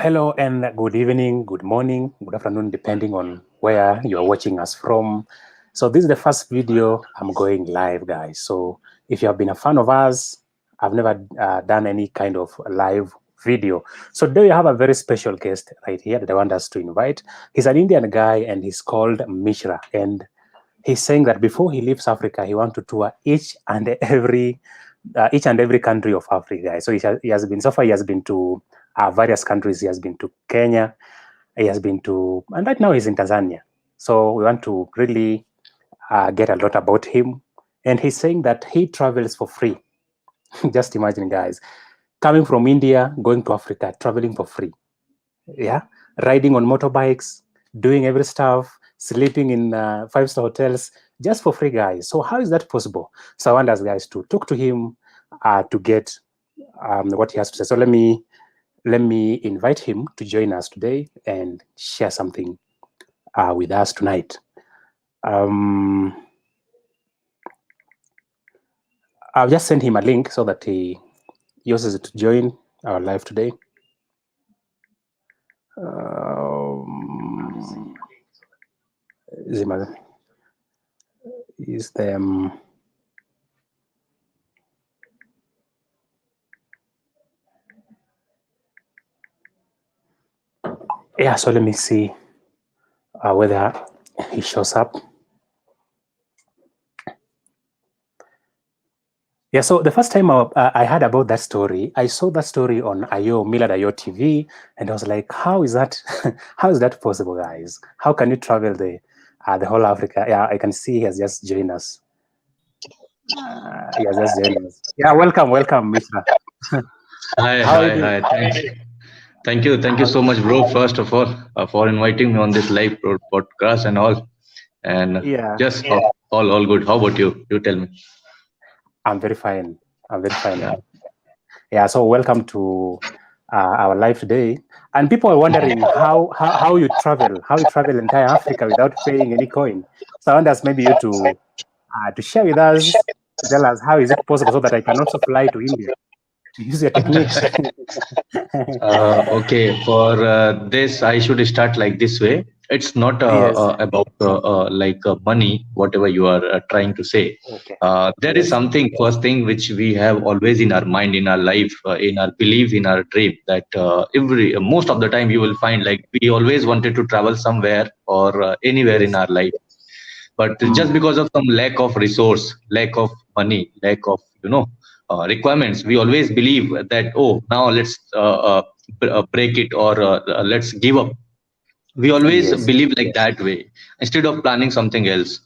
Hello and good evening, good morning, good afternoon, depending on where you're watching us from. So this is the first video I'm going live, guys. So if you have been a fan of us, I've never done any kind of live video. So today we have a very special guest right here that I want us to invite. He's an Indian guy and he's called Mishra. And he's saying that before he leaves Africa, he wants to tour each and every country of Africa. So he has been, so far he has been to various countries. He has been to Kenya, he has been to, and right now he's in Tanzania. So we want to really get a lot about him. And he's saying that he travels for free. Just imagine, guys, coming from India, going to Africa, traveling for free. Yeah, riding on motorbikes, doing every stuff, sleeping in 5-star hotels, just for free, guys. So how is that possible? So I want us guys to talk to him to get what he has to say. So let me invite him to join us today and share something with us tonight. I'll just send him a link so that he uses it to join our live today. Is the yeah, so let me see whether he shows up. Yeah, so the first time I heard about that story, I saw that story on Millard Ayo TV, and I was like, how is that? How is that possible, guys? How can you travel the whole Africa? Yeah, I can see he has just joined us. He has just joined us. Yeah, welcome, Mishra. Hi. Thank you so much, bro. First of all, for inviting me on this live podcast and all, and Yeah, just all good. How about you? You tell me. I'm very fine. Yeah, so welcome to our live today. And people are wondering how you travel entire Africa without paying any coin. So I want us maybe you to share with us, to tell us how is it possible so that I can also fly to India to use your techniques. Okay, for this, I should start like this way. It's not Yes. about money, whatever you are trying to say. Okay. There is Yes. something, first thing, which we have always in our mind, in our life, in our belief, in our dream, that most of the time you will find like we always wanted to travel somewhere or anywhere in Yes. our life. But just because of some lack of resource, lack of money, lack of requirements, we always believe that, oh, now let's break it, or let's give up. We always Yes. believe like that way instead of planning something else.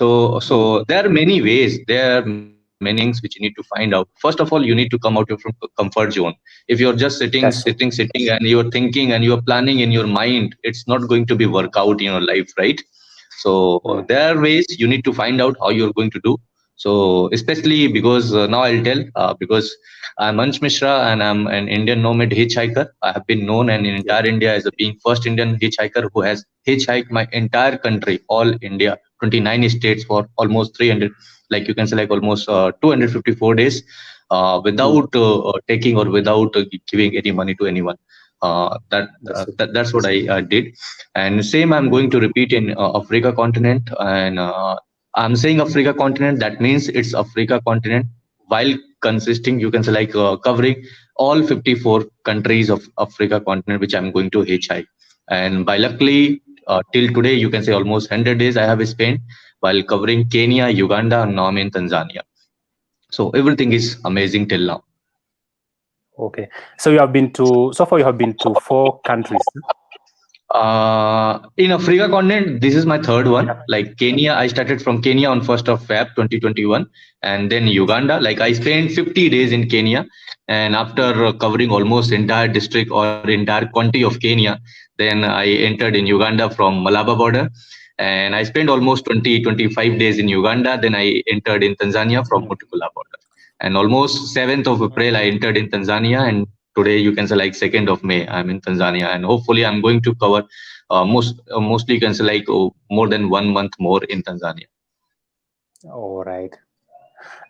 Mm. So there are many ways, there are many things which you need to find out. First of all, you need to come out of your comfort zone. If you're just That's true. sitting and you're thinking and you're planning in your mind, it's not going to be work out in your life, right? So Mm. there are ways you need to find out how you're going to do. So especially because now I'll tell, because I'm Ansh Mishra and I'm an Indian nomad hitchhiker. I have been known in Yes. entire India as being first Indian hitchhiker who has hitchhiked my entire country, all India, 29 states for almost 300, like you can say like almost 254 days, Mm. without taking or without giving any money to anyone. That's true. That's what I did, and same I'm Mm. going to repeat in Africa continent. And I'm saying Africa continent, that means it's Africa continent while consisting, you can say like covering all 54 countries of Africa continent, which I'm going to hitchhike. And by luckily, till today, you can say almost 100 days I have spent while covering Kenya, Uganda, and now I'm in Tanzania. So everything is amazing till now. Okay. So so far you have been to 4 countries. In Africa continent, this is my third one. Yeah. Like Kenya, I started from Kenya on 1st of Feb 2021, and then Uganda. Like I spent 50 days in Kenya, and after covering almost entire district or entire county of Kenya, then I entered in Uganda from Malaba border, and I spent almost 25 days in Uganda. Then I entered in Tanzania from Mm. Mutukula border, and almost 7th of April I entered in Tanzania, and today you can say like 2nd of May I'm in Tanzania, and hopefully I'm going to cover mostly you can say like more than 1 month more in Tanzania. All right.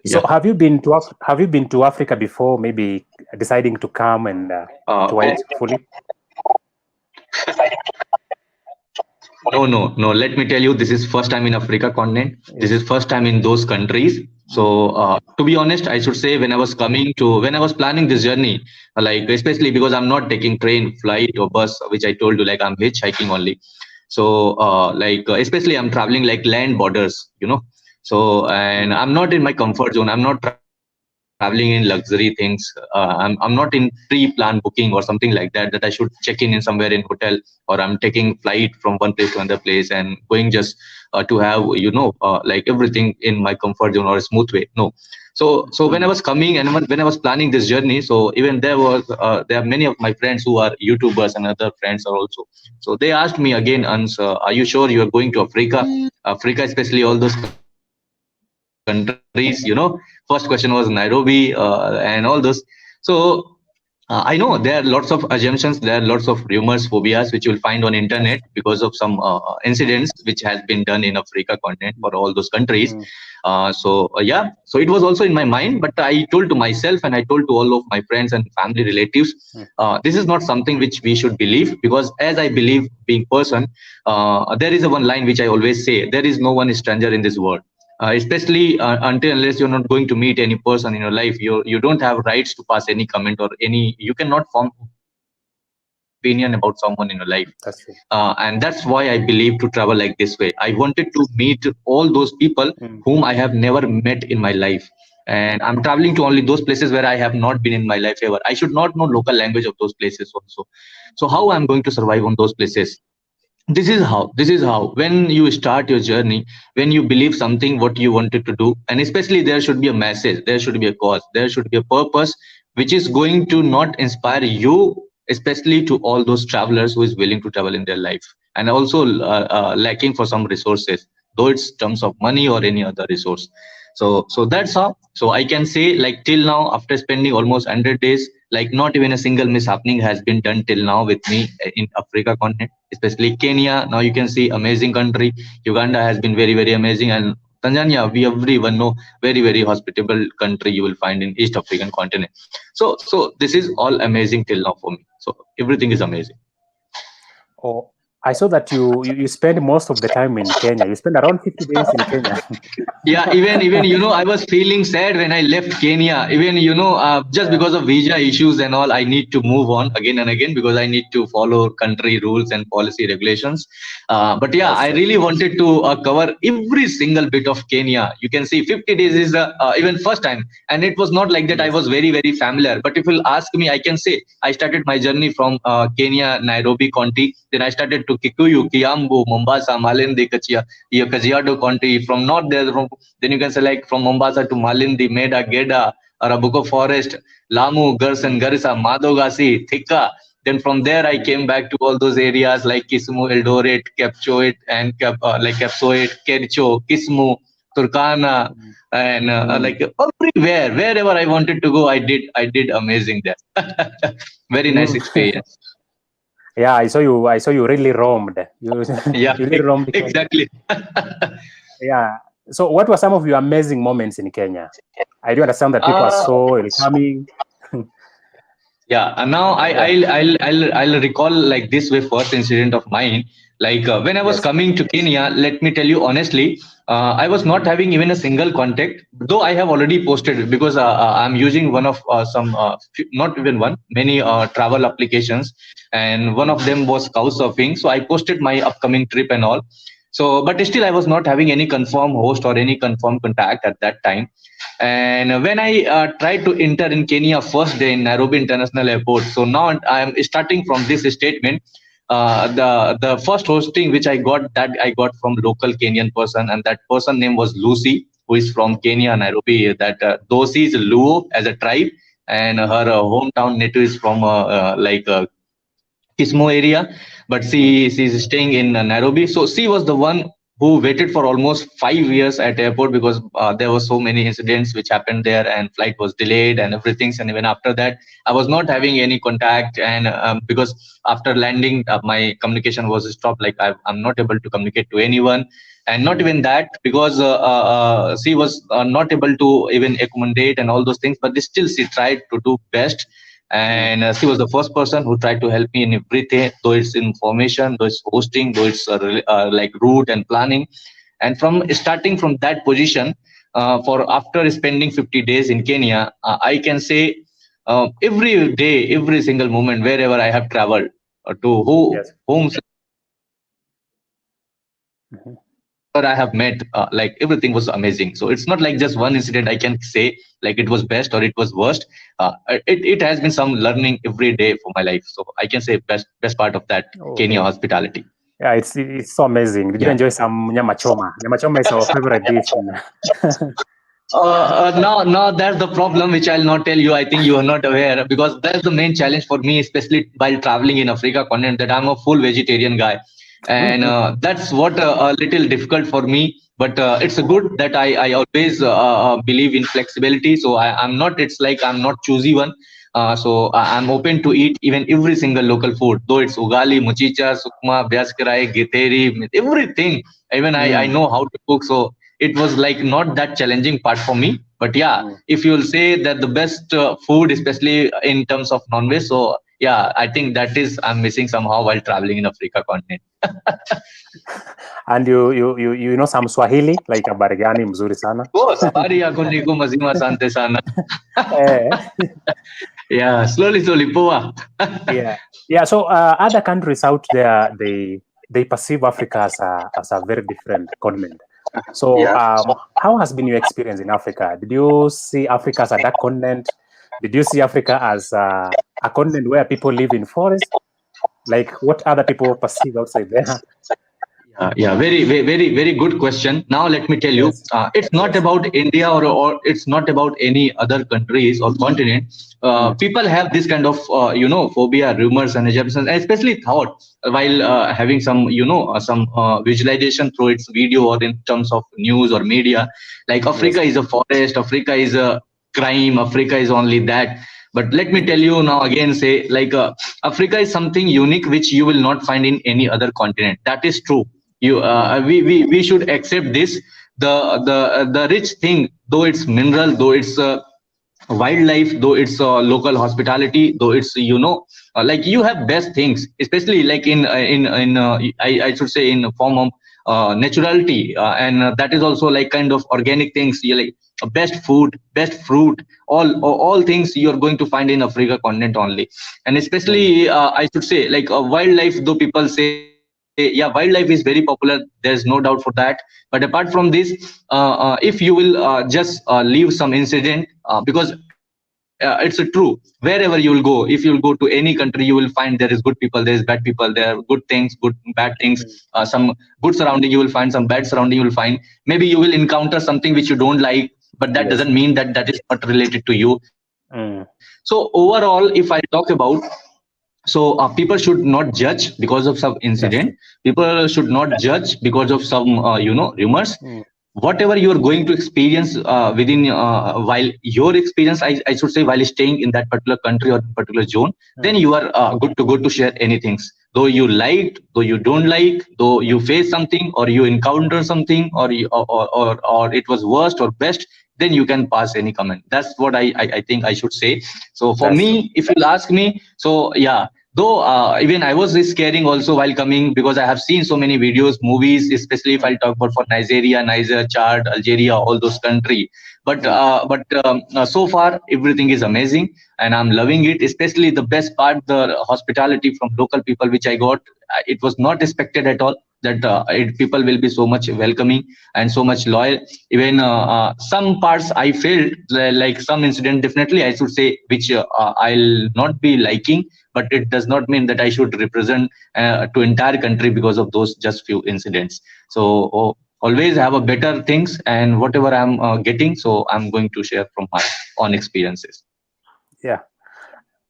So Yeah. have you been to Africa before? Maybe deciding to come and uh, tour it fully. No, no, no. Let me tell you, this is first time in Africa continent. This is Yes. first time in those countries. Mm. So, to be honest, I should say when I was planning this journey, like especially because I'm not taking train, flight, or bus, which I told you, like I'm hitchhiking only. So, especially I'm traveling like land borders, you know. So, and Mm. I'm not in my comfort zone. I'm not traveling in luxury things. I'm not in pre-planned booking or something like that. That I should check in somewhere in hotel, or I'm taking flight from one place to another place and going just to have like everything in my comfort zone or a smooth way. No. So when I was Mm. coming and when I was planning this journey, so even there are many of my friends who are YouTubers and other friends are also. So they asked me again, Ans, are you sure you are going to Africa? Africa, especially all those countries. First question was Nairobi and all those. So I know there are lots of assumptions, there are lots of rumors, phobias which you will find on internet because of some Yes. incidents which has been done in Africa continent for all those countries. Mm. So it was also in my mind, but I told to myself and I told to all of my friends and family relatives, Mm. this is not something which we should believe, because as I believe being person, there is a one line which I always say: there is no one stranger in this world. Especially until unless you're not going to meet any person in your life, you don't have rights to pass any comment or any, you cannot form opinion about someone in your life. And that's why I That's it. believe to travel like this way. I wanted to meet all those people whom I have never Mm. met in my life, and I'm traveling to only those places where I have not been in my life ever. I should not know local language of those places also. So how I'm going to survive on those places? This is how when you start your journey, when you believe something what you wanted to do, and especially there should be a message, there should be a cause, there should be a purpose which is going to not inspire you, especially to all those travelers who is willing to travel in their life, and also lacking for some resources, though it's terms of money or any other resource. So that's how. So I can say, like, till now, after spending almost 100 days, like not even a single mishappening has been done till now with me in Africa continent, especially Kenya. Now you can see amazing country. Uganda has been very, very amazing. And Tanzania, we everyone know, very, very hospitable country you will find in East African continent. So this is all amazing till now for me. So everything is amazing. Oh, I saw that you spend most of the time in Kenya. You spend around 50 days in Kenya. Yeah, even I was feeling sad when I left Kenya. Even just Yeah. because of visa issues and all, I need to move on again and again because I need to follow country rules and policy regulations. But yeah, That's I true. really wanted to cover every single bit of Kenya. You can see 50 days is even first time, and it was not like that. I Yes. was very, very familiar. But if you'll ask me, I can say I started my journey from Kenya, Nairobi County. Then I started to Kikuyu, Kiambu, Mombasa, Malindi, Kachia, Kajiado County. From north there, then you can say like from Mombasa to Malindi, Meda, Geda, Arabuko Forest, Lamu, Garsan, Mm. Garissa, Madogasi, Thika. Then from there I Mm. came back to all those areas like Kismu, Eldoret, Kepchoit, and like Kepsoit, Kericho, Kismu, Turkana, Mm. and Mm. like everywhere, wherever I wanted to go, I did amazing there. Very nice Mm. experience. Yeah, I saw you really roamed. You Yeah, you really roamed Kenya. exactly. Yeah. So what were some of your amazing moments in Kenya? I do understand that people are uh, so welcoming. Yeah, and now Yeah. I'll recall like this way first incident of mine. Like when I was Yes. coming to Kenya, let me tell you honestly, I was not Mm. having even a single contact. Though I have already posted it because I'm using one of some not even one, many travel applications, and one of Mm. them was Couchsurfing. So I posted my upcoming trip and all. So, but still, I was not having any confirmed host or any confirmed contact at that time. And when I tried to enter in Kenya first day in Nairobi International Airport, so now I am starting from this statement. The first hosting which I got, that I got from local Kenyan person, and that person name was Lucy, who is from Kenya, Nairobi. That though she is Luo as a tribe, and her hometown native is from Kismo area, but Mm. she's staying in Nairobi. So she was the one who waited for almost 5 years at airport because there were so many incidents which happened there, and flight was delayed and everything. And even after that, I was not having any contact, and because after landing, my communication was stopped. Like I'm not able to communicate to anyone, and not Mm. even that because she was not able to even accommodate and all those things. But still, she tried to do best and she was the first person who tried to help me in everything, though it's information, though it's hosting, though it's like route and planning. And from starting from that position, for after spending 50 days in Kenya, I can say every day, every single moment, wherever I have traveled to Yes. homes Mhm. I have met, like everything was amazing. So it's not like just one incident I can say like it was best or it was worst. It has been some learning every day for my life. So I can say best part of that Kenya Okay. hospitality. Yeah, it's so amazing. Did you Yeah. enjoy some nyama choma? Nyama choma is our favorite dish. Now that's the problem which I'll not tell you. I think you are not aware because that's the main challenge for me, especially while traveling in Africa continent. That I'm a full vegetarian guy, and Mhm. that's what a little difficult for me. But it's a good that I always believe in flexibility. So I'm not. It's like I'm not choosy one. So I'm open to eat even every single local food, though it's ugali, muchicha, sukma, byaskarai, githeri, everything. Even I Mm. know how to cook. So it was like not that challenging part for me. But yeah, Mm. if you'll say that the best food, especially in terms of non-veg, so yeah, I think that is I'm missing somehow while traveling in Africa continent. And you know some Swahili like habari gani mzuri sana. Of course, habari yako niko mazima, asante sana. Eh, Yeah, slowly poa. yeah, yeah. So other countries out there, they perceive Africa as a very different continent. So Yeah. how has been your experience in Africa? Did you see Africa as a dark continent? Did you see Africa as a continent where people live in forests? Like what other people perceive outside there? Yeah, very good question. Now let me tell you, Yes, it's not yes. about India or it's not about any other countries or continent. Mm. People have this kind of phobia, rumors, and assumptions, and especially thought while having some some visualization through its video or in terms of news or media. Like Yes. Africa is a forest, Africa is a crime, Africa is only that. But let me tell you now again, say like Africa is something unique which you will not find in any other continent. That is true. Mm. We should accept this. The rich thing, though it's mineral, though it's wildlife, though it's local hospitality, though it's like you have best things, especially like I should say in form of naturality, and that is also like kind of organic things. You like best food, best fruit, all things you're going to find in Africa continent only. And Mm. especially I should say like wildlife, though people say yeah, wildlife is very popular, there's no doubt for that. But apart from this, if you will just leave some incident, because it's true, wherever you will go, if you will go to any country, you will find there is good people, there is bad people, there are good things, good bad things, Mm. some good surrounding you will find, some bad surrounding you will find. Maybe you will encounter something which you don't like, but that doesn't Yes. mean that that is not related to you. So Mm. overall, if I talk about, so people should not judge because of some incident. That's true. People should not judge because of some rumors. Mm. Whatever you are going to experience within while your experience, I should say, while staying in that particular country or particular zone, then Mm. you are good to share anything, though you liked, though you don't like, though you face something or you encounter something, or it was worst or best, then you can pass any comment. That's what I think I should say. So for That's true. me, if you'll ask me, so yeah, though even I was scaring also while coming, because I have seen so many videos, movies, especially if Mm. I'll talk about for Niger, Chad, Algeria, all those country. But Mm. so far everything is amazing, and I'm loving it. Especially the best part, the hospitality from local people which I got. It was not expected at all that people will be so much welcoming and so much loyal. Even some parts I felt like some incident, definitely I should say, which I'll not be liking, but it does not mean that I should represent to entire country because of those just few incidents. So always have a better things, and whatever I'm getting, so I'm going to share from my own experiences. Yeah.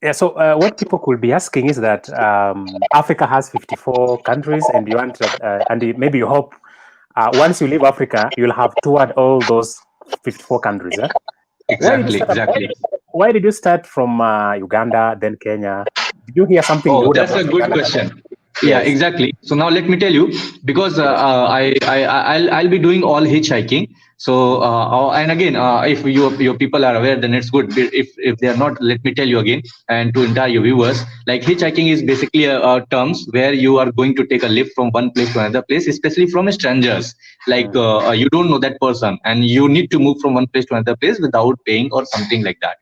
Yeah. So what people could be asking is that Africa has 54 countries, and you want and maybe you hope once you leave Africa, you'll have toured all those 54 countries. Why did you Exactly, start? exactly. Why did you start from Uganda, then Kenya? Did you hear something Oh, good that's a about good Uganda? question. Yeah, Yes. exactly. So now let me tell you, because Yes. I'll be doing all hitchhiking. So and again, if your people are aware, then it's good. If they are not, let me tell you again, and to entire your viewers, like hitchhiking is basically a terms where you are going to take a lift from one place to another place, especially from strangers. Like you don't know that person, and you need to move from one place to another place without paying or something like that.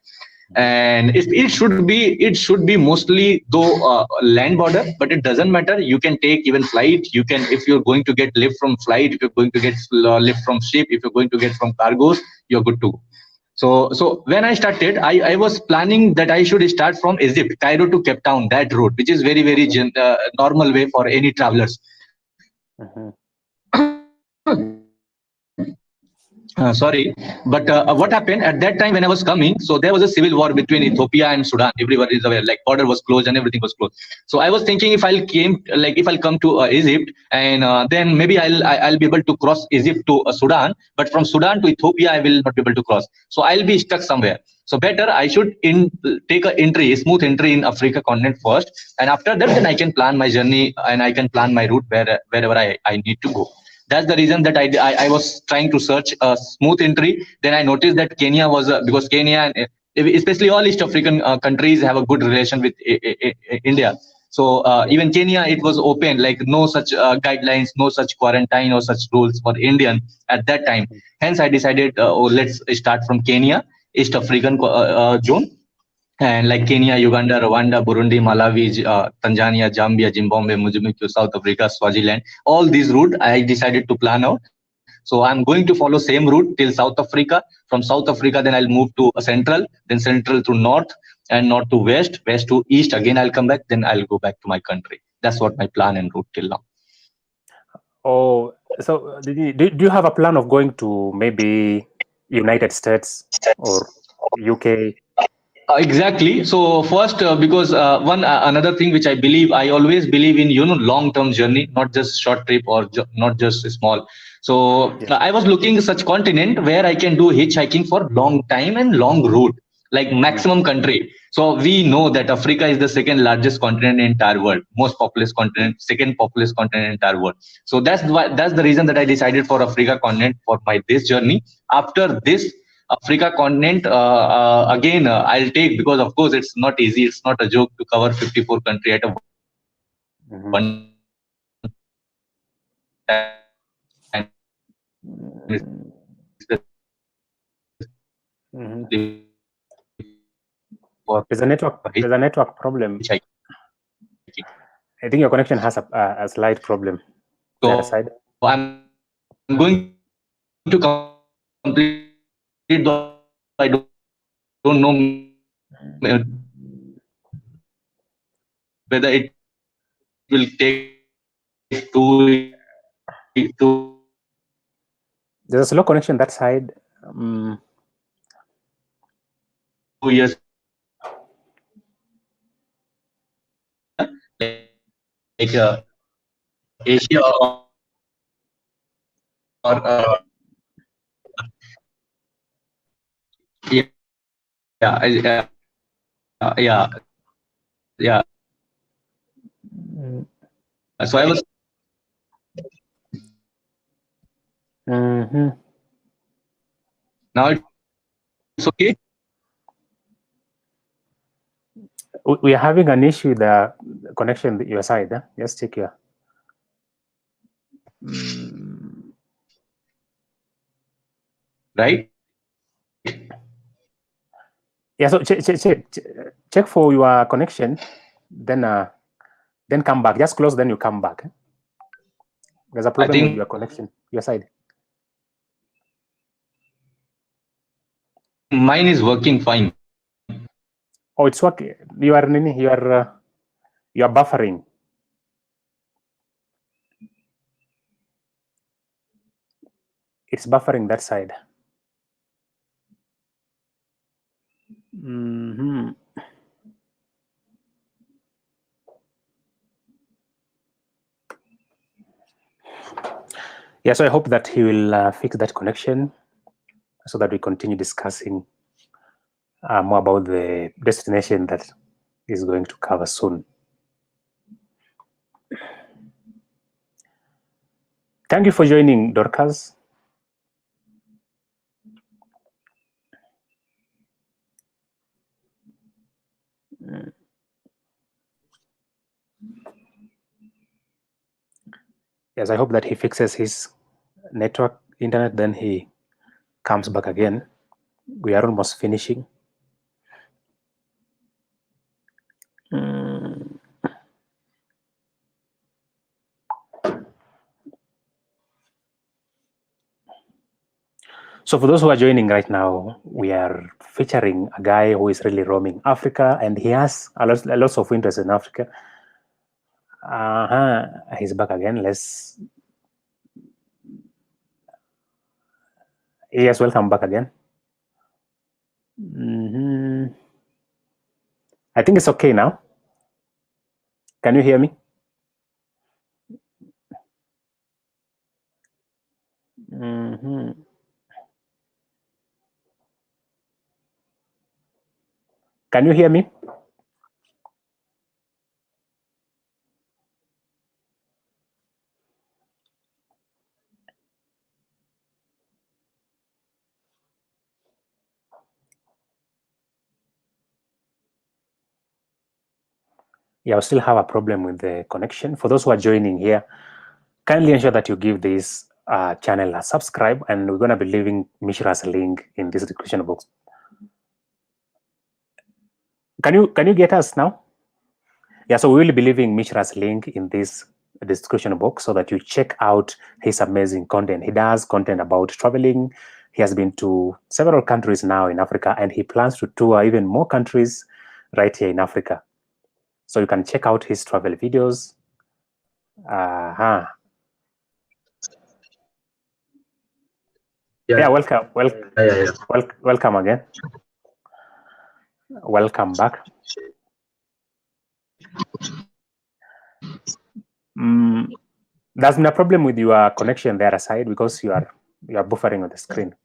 And it should be mostly though land border, but it doesn't matter. You can take even flight. You can, if you're going to get lift from flight, if you're going to get lift from ship, if you're going to get from cargos, you're good to go. So when I started, I was planning that I should start from Egypt, Cairo to Cape Town, that route, which is very very normal way for any travelers. Mhm. Sorry, but what happened at that time when I was coming? So there was a civil war between Ethiopia and Sudan. Everyone is aware, like border was closed and everything was closed. So I was thinking, if I'll come to Egypt, and then maybe I'll be able to cross Egypt to Sudan, but from Sudan to Ethiopia I will not be able to cross. So I'll be stuck somewhere. So better I should take a smooth entry in Africa continent first, and after that then I can plan my journey and I can plan my route wherever I need to go. That's the reason that I was trying to search a smooth entry. Then I noticed that Kenya was because Kenya and especially all East African countries have a good relation with India. So even Kenya, it was open, like no such guidelines, no such quarantine or such rules for Indian at that time. Hence, I decided, let's start from Kenya, East African zone, and like Kenya, Uganda, Rwanda, Burundi, Malawi, Tanzania, Zambia, Zimbabwe, Mozambique, South Africa, Swaziland, all these routes I decided to plan out. So I'm going to follow same route till South Africa. From South Africa, then I'll move to Central, then Central to North, and North to West, West to East. Again, I'll come back, then I'll go back to my country. That's what my plan and route till now. Oh, so do you have a plan of going to maybe United States or UK? Exactly. So first, because one another thing which I always believe in, long term journey, not just short trip or not just small. So Yes. I was looking such continent where I can do hitchhiking for long time and long route, like maximum country. So we know that Africa is the second largest continent in entire world, most populous continent, second populous continent in entire world. So that's the reason that I decided for Africa continent for my this journey. After this Africa continent, again, I'll take, because of course it's not easy. It's not a joke to cover 54 country at a one time. Mm-hmm. Mm-hmm. There's a network problem. I think your connection has a slight problem the other side. So I'm going to complete, though I don't know whether it will take There's a slow connection that side. 2 years, like Asia or yeah, yeah. So I was. Mm-hmm. Now it's okay. We are having an issue with the connection your side. Just check your. Right. Yeah, so check for your connection, then come back. Just close, then you come back. There's a problem with your connection, your side. Mine is working fine. Oh, it's working. You are buffering. It's buffering that side. Mm-hmm. Yeah, so I hope that he will fix that connection so that we continue discussing more about the destination that is going to cover soon. Thank you for joining, Dorcas. Yes, I hope that he fixes his internet, then he comes back again. We are almost finishing. So for those who are joining right now, we are featuring a guy who is really roaming Africa, and he has a lot of interest in Africa. He's back again. Yes, welcome back again. I think it's okay now. Can you hear me? Can you hear me? Yeah, I still have a problem with the connection. For those who are joining here, kindly ensure that you give this channel a subscribe, and we're going to be leaving Mishra's link in this description box. Can you get us now? Yeah, so we will be leaving Mishra's link in this description box so that you check out his amazing content. He does content about traveling. He has been to several countries now in Africa, and he plans to tour even more countries right here in Africa. So you can check out his travel videos. Yeah, welcome. Welcome again. Welcome back. There's been a problem with your connection there aside because you are buffering on the screen.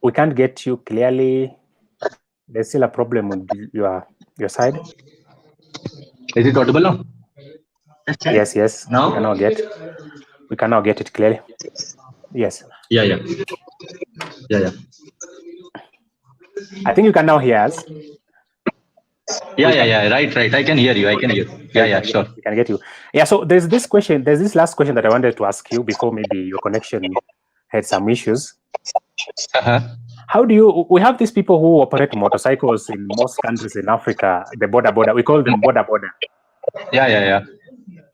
We can't get you clearly. There's still a problem with your side. Is it audible now? Yes. Now? We can now get it clearly. Yes. Yeah. I think you can now hear us. Yeah. Right. I can hear you. Yeah, sure. We can get you. Yeah, so there's this last question that I wanted to ask you before maybe your connection had some issues. How do we have these people who operate motorcycles in most countries in Africa, the border, we call them border. Yeah.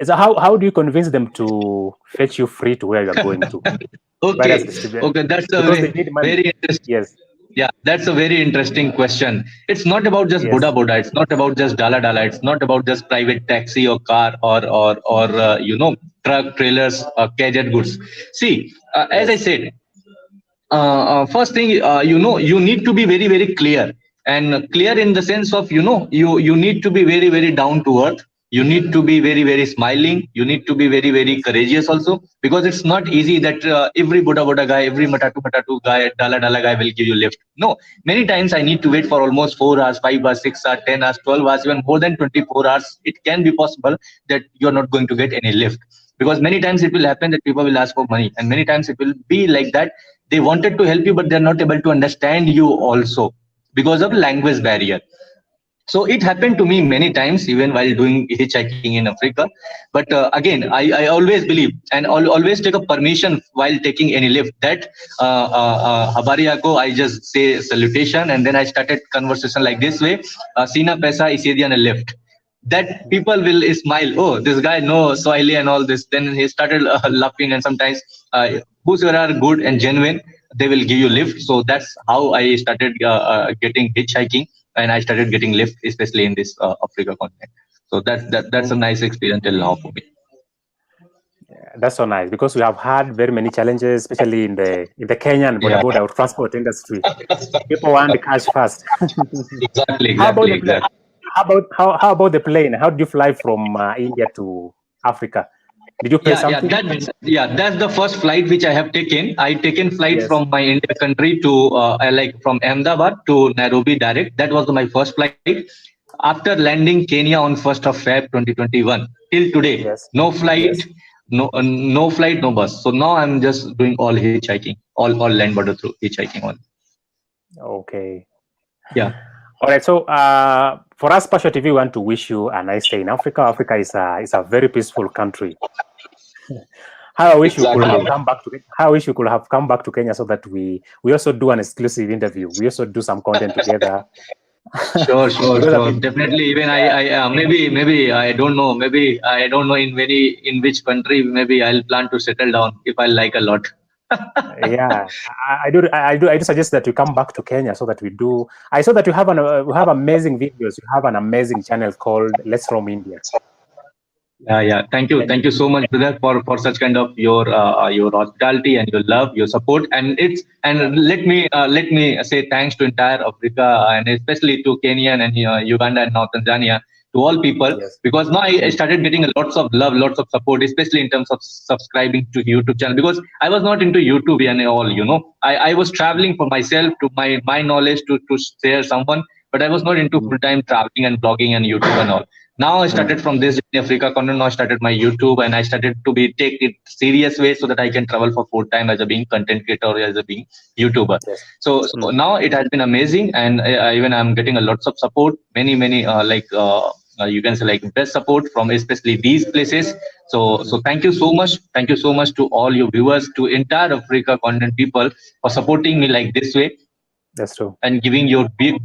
So how do you convince them to fetch you free to where you are going to? Okay, that's a very interesting. Yes. Yeah, that's a very interesting question. It's not about just boda. It's not about just dala. It's not about just private taxi or car or truck, trailers, gadget goods. See, as I said, first thing, you need to be very, very clear, and clear in the sense of, you need to be very, very down to earth. You need to be very, very smiling. You need to be very, very courageous also, because it's not easy that every boda guy, every matatu guy, dala guy will give you lift. No, many times I need to wait for almost 4 hours, 5 hours, 6 hours, 10 hours, 12 hours, even more than 24 hours. It can be possible that you're not going to get any lift, because many times it will happen that people will ask for money, and many times it will be like that they wanted to help you, but they're not able to understand you also because of language barrier. So it happened to me many times, even while doing hitchhiking in Africa. But again, I always believe and always take a permission while taking any lift, that Habariyako, I just say salutation, and then I started conversation like this way: Sina Pesa Isedian a lift. That people will smile. Oh, this guy knows Swahili and all this. Then he started laughing, and sometimes whosoever are good and genuine, they will give you lift. So that's how I started getting hitchhiking, and I started getting lift, especially in this Africa continent. So that's a nice experience till now for me. Yeah, that's so nice, because we have had very many challenges, especially in the Kenyan border or transport industry. People want the cash fast. Exactly. How about the plane? How do you fly from India to Africa? Did you pay something? That's the first flight which I have taken. I taken flight Yes. from my India country to like from Ahmedabad to Nairobi direct. That was my first flight. After landing Kenya on 1st of Feb 2021 till today, Yes. no flight, Yes. no flight, no bus. So now I'm just doing all hitchhiking, all land border through hitchhiking on. Okay. Yeah, All right. So for us, Pasha TV, we want to wish you a nice stay in Africa. Africa is a very peaceful country. How I wish you could exactly. have come back to how I wish you could have come back to Kenya so that we also do an exclusive interview. We also do some content together. Sure, sure, Because I've sure. been, Definitely. Even yeah, maybe I don't know. Maybe I don't know in which country. Maybe I'll plan to settle down if I like a lot. yeah. I do suggest that you come back to Kenya so that we do. I saw that you have you have amazing videos. You have an amazing channel called Let's From India. Yeah. And Thank you so much, brother, for such kind of your hospitality and your love, your support, and yeah, let me say thanks to entire Africa and especially to Kenya and Uganda and North Tanzania, to all people, yes, because now I mm, started getting lots of love, lots of support, especially in terms of subscribing to YouTube channel, because I was not into YouTube and all, I was traveling for myself to my knowledge to share someone, but I was not into mm, full time traveling and blogging and YouTube and all. Now I mm, started from this Africa content. Now I started my YouTube and I started to be take it serious way so that I can travel for full time as a being content creator or as a being YouTuber. yes, So mm, now it has been amazing, and even I'm getting a lots of support, many you can say like best support from especially these places. So mm, thank you so much to all your viewers, to entire Africa content people for supporting me like this way that's true. and giving your big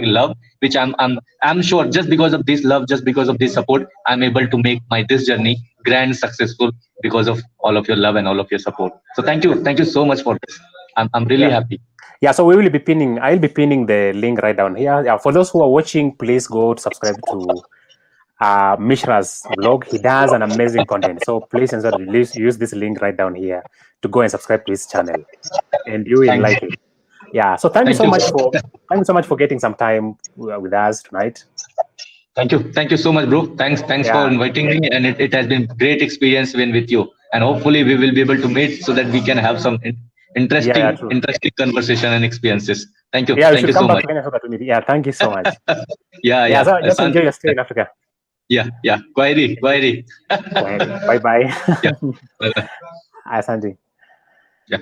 love, which I'm sure just because of this love, just because of this support, I'm able to make my this journey grand successful because of all of your love and all of your support. So thank you so much for this. I'm really Yeah. happy. Yeah, so we will be pinning. I'll be pinning the link right down here. Yeah, for those who are watching, please go to subscribe to Mishra's blog. He does an amazing content. So please ensure that you use this link right down here to go and subscribe to his channel, and you will Thanks. like it. Yeah. So Thank you. thank you so much for getting some time with us tonight. Thank you so much, bro. Thanks for Yeah. inviting me, and it has been great experience when with you, and hopefully we will be able to meet so that we can have some Yeah. Yeah. True. interesting conversation and experiences. Yeah, you Thank should you come so back much. to Kenya so that we meet. Yeah. Thank you so much. Yeah. Yeah, So just Santi. enjoy your stay in Africa. Yeah, query. Bye bye. Yeah, bye bye. Asante. Yeah.